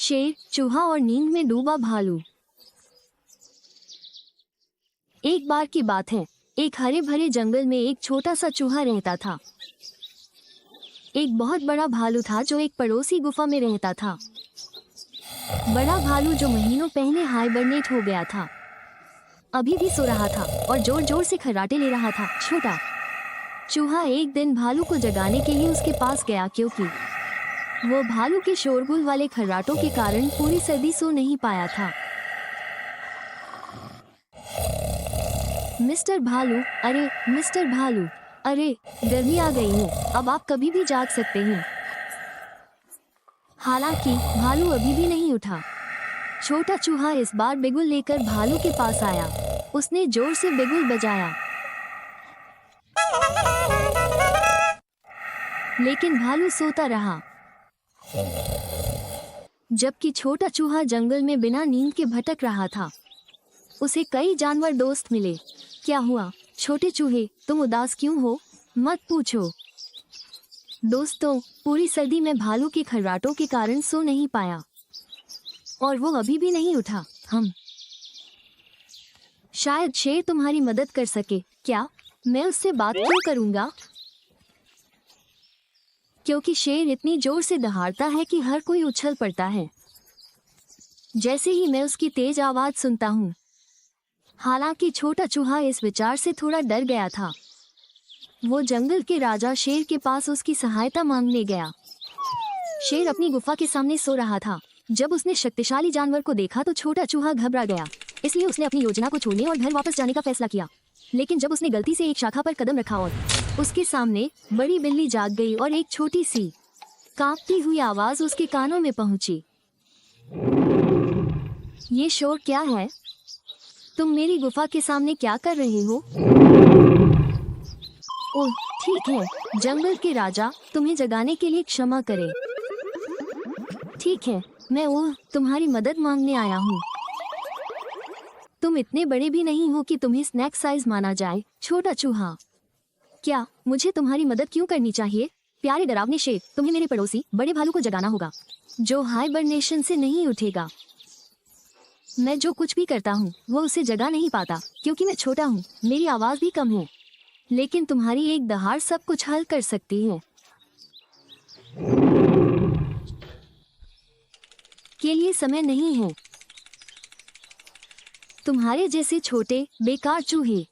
शेर, चूहा और नींद में डूबा भालू। एक बार की बात है, एक हरे भरे जंगल में एक छोटा सा चूहा रहता था। एक बहुत बड़ा भालू था जो एक पड़ोसी गुफा में रहता था। बड़ा भालू जो महीनों पहले हाइबरनेट हो गया था, अभी भी सो रहा था और जोर जोर से खर्राटे ले रहा था। छोटा चूहा एक दिन भालू को जगाने के लिए उसके पास गया, क्योंकि वो भालू के शोरगुल वाले खर्राटों के कारण पूरी सर्दी सो नहीं पाया था। मिस्टर भालू, अरे मिस्टर भालू, अरे गर्मी आ गई है, अब आप कभी भी जाग सकते हैं। हालांकि भालू अभी भी नहीं उठा। छोटा चूहा इस बार बिगुल लेकर भालू के पास आया। उसने जोर से बिगुल बजाया, लेकिन भालू सोता रहा। जबकि छोटा चूहा जंगल में बिना नींद के भटक रहा था। उसे कई जानवर दोस्त मिले। क्या हुआ छोटे चूहे, तुम उदास क्यों हो? मत पूछो दोस्तों, पूरी सर्दी में भालू के खर्राटों के कारण सो नहीं पाया और वो अभी भी नहीं उठा। शायद शेर तुम्हारी मदद कर सके। क्या मैं उससे बात क्यों करूंगा? क्योंकि शेर इतनी जोर से दहाड़ता है कि हर कोई उछल पड़ता है जैसे ही मैं उसकी तेज आवाज सुनता हूँ। हालांकि छोटा चूहा इस विचार से थोड़ा डर गया था। वो जंगल के राजा शेर के पास उसकी सहायता मांगने गया। शेर अपनी गुफा के सामने सो रहा था। जब उसने शक्तिशाली जानवर को देखा तो छोटा चूहा घबरा गया, इसलिए उसने अपनी योजना को छोड़ने और घर वापस जाने का फैसला किया। लेकिन जब उसने गलती से एक शाखा पर कदम रखा और उसके सामने बड़ी बिल्ली जाग गई और एक छोटी सी कांपती हुई आवाज उसके कानों में पहुंची। ये शोर क्या है? तुम मेरी गुफा के सामने क्या कर रहे हो? ओह ठीक है, जंगल के राजा, तुम्हें जगाने के लिए क्षमा करें। ठीक है, मैं तुम्हारी मदद मांगने आया हूँ। तुम इतने बड़े भी नहीं हो कि तुम्हें स्नैक साइज माना जाए। छोटा चूहा, क्या मुझे तुम्हारी मदद क्यों करनी चाहिए? प्यारे डरावने शेर, तुम्हें मेरे पड़ोसी बड़े भालू को जगाना होगा जो हाइबरनेशन से नहीं उठेगा। मैं जो कुछ भी करता हूँ वो उसे जगा नहीं पाता क्योंकि मैं छोटा हूँ, मेरी आवाज भी कम है। लेकिन तुम्हारी एक दहाड़ सब कुछ हल कर सकती है। के लिए समय नहीं है। तुम्हारे जैसे छोटे बेकार चूहे।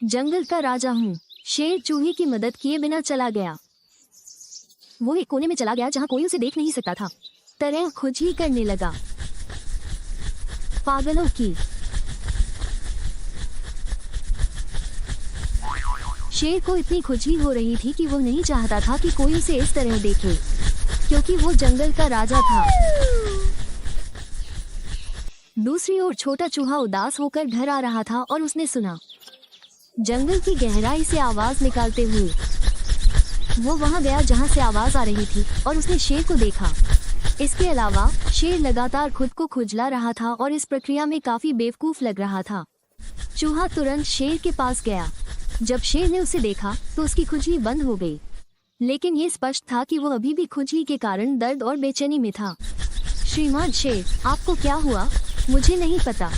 जंगल का राजा हूँ। शेर चूहे की मदद किए बिना चला गया। वो एक कोने में चला गया जहाँ कोई उसे देख नहीं सकता था। तरह खुजली करने लगा। पागलों की। शेर को इतनी खुजली हो रही थी कि वो नहीं चाहता था कि कोई उसे इस तरह देखे, क्योंकि वो जंगल का राजा था। दूसरी ओर छोटा चूहा उदास होकर घर आ रहा था और उसने सुना जंगल की गहराई से आवाज निकालते हुए। वो वहां गया जहां से आवाज आ रही थी और उसने शेर को देखा। इसके अलावा शेर लगातार खुद को खुजला रहा था और इस प्रक्रिया में काफी बेवकूफ लग रहा था। चूहा तुरंत शेर के पास गया। जब शेर ने उसे देखा तो उसकी खुजली बंद हो गई, लेकिन ये स्पष्ट था कि वो अभी भी खुजली के कारण दर्द और बेचैनी में था। श्रीमान शेर, आपको क्या हुआ? मुझे नहीं पता।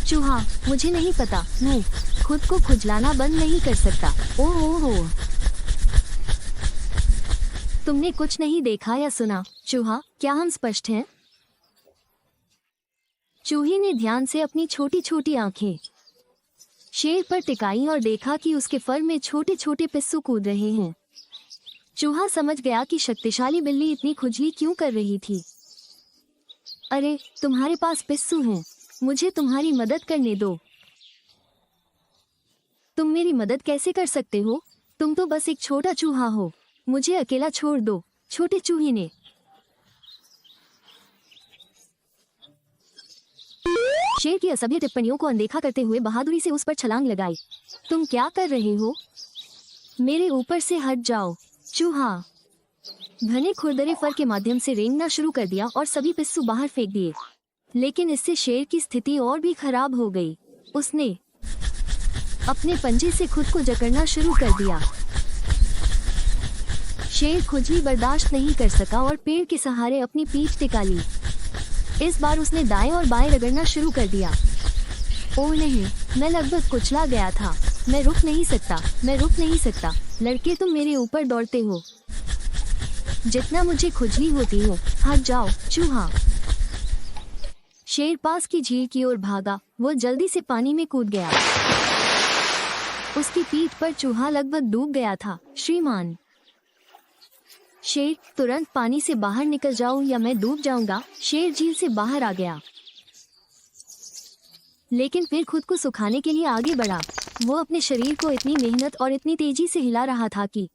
चूहा, मुझे नहीं पता, मैं खुद को खुजलाना बंद नहीं कर सकता। ओह, तुमने कुछ नहीं देखा या सुना? चूहा, क्या हम स्पष्ट हैं? चूहे ने ध्यान से अपनी छोटी छोटी आंखें शेर पर टिकाई और देखा कि उसके फर में छोटे छोटे पिस्सू कूद रहे हैं। चूहा समझ गया कि शक्तिशाली बिल्ली इतनी खुजली क्यों कर रही थी। अरे, तुम्हारे पास पिस्सू हैं, मुझे तुम्हारी मदद करने दो। तुम मेरी मदद कैसे कर सकते हो? तुम तो बस एक छोटा चूहा हो, मुझे अकेला छोड़ दो। छोटे चूहे ने शेर की असभ्य टिप्पणियों को अनदेखा करते हुए बहादुरी से उस पर छलांग लगाई। तुम क्या कर रहे हो? मेरे ऊपर से हट जाओ। चूहा घने खुरदरे फर के माध्यम से रेंगना शुरू कर दिया और सभी पिस्सू बाहर फेंक दिए। लेकिन इससे शेर की स्थिति और भी खराब हो गई। उसने अपने पंजे से खुद को जकड़ना शुरू कर दिया। शेर खुजली बर्दाश्त नहीं कर सका और पेड़ के सहारे अपनी पीठ टिका ली। इस बार उसने दाएं और बाएं रगड़ना शुरू कर दिया। ओह नहीं, मैं लगभग कुचला गया था। मैं रुक नहीं सकता। लड़के तुम मेरे ऊपर दौड़ते हो। जितना मुझे खुजली होती हो, हट जाओ चूहा। शेर पास की झील की ओर भागा। वो जल्दी से पानी में कूद गया। उसकी पीठ पर चूहा लगभग डूब गया था। श्रीमान शेर, तुरंत पानी से बाहर निकल जाओ या मैं डूब जाऊंगा। शेर झील से बाहर आ गया, लेकिन फिर खुद को सुखाने के लिए आगे बढ़ा। वो अपने शरीर को इतनी मेहनत और इतनी तेजी से हिला रहा था कि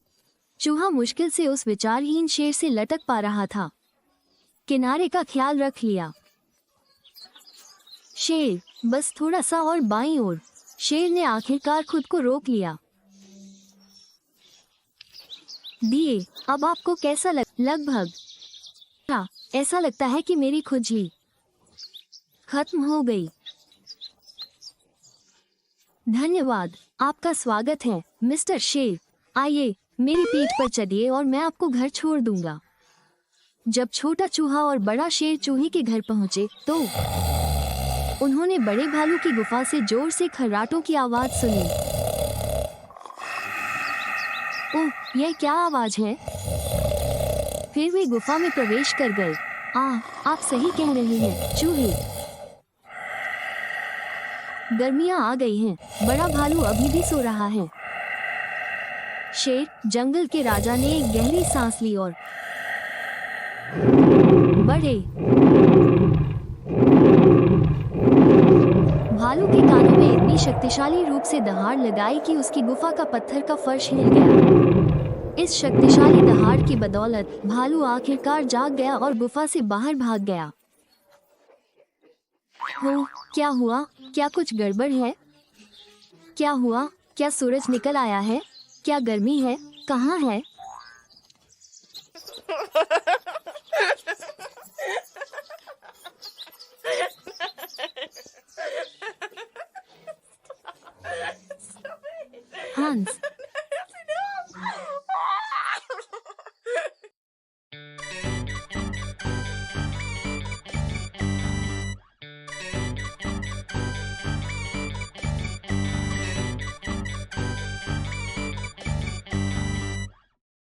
चूहा मुश्किल से उस विचारहीन शेर से लटक पा रहा था। किनारे का ख्याल रख लिया। शेर, बस थोड़ा सा और बाईं ओर। शेर ने आखिरकार खुद को रोक लिया। दिए, अब आपको कैसा लगभग हाँ, ऐसा लगता है कि मेरी खुजली खत्म हो गई। धन्यवाद, आपका स्वागत है मिस्टर शेर। आइए मेरी पीठ पर चढ़िए और मैं आपको घर छोड़ दूंगा। जब छोटा चूहा और बड़ा शेर चूहे के घर पहुंचे तो उन्होंने बड़े भालू की गुफा से जोर से खर्राटों की आवाज सुनी। ओह, यह क्या आवाज है? फिर वे गुफा में प्रवेश कर गए। आप सही कह रहे हैं चूहे। गर्मियां आ गई हैं। बड़ा भालू अभी भी सो रहा है। शेर, जंगल के राजा ने एक गहरी सांस ली और बढ़े। भालू के कानों में इतनी शक्तिशाली रूप से दहाड़ लगाई कि उसकी गुफा का पत्थर का फर्श हिल गया। इस शक्तिशाली दहाड़ की बदौलत भालू आखिरकार जाग गया और गुफा से बाहर भाग गया। हो, क्या हुआ? क्या कुछ गड़बड़ है? क्या हुआ? क्या सूरज निकल आया है? क्या गर्मी है? कहाँ है? हंस,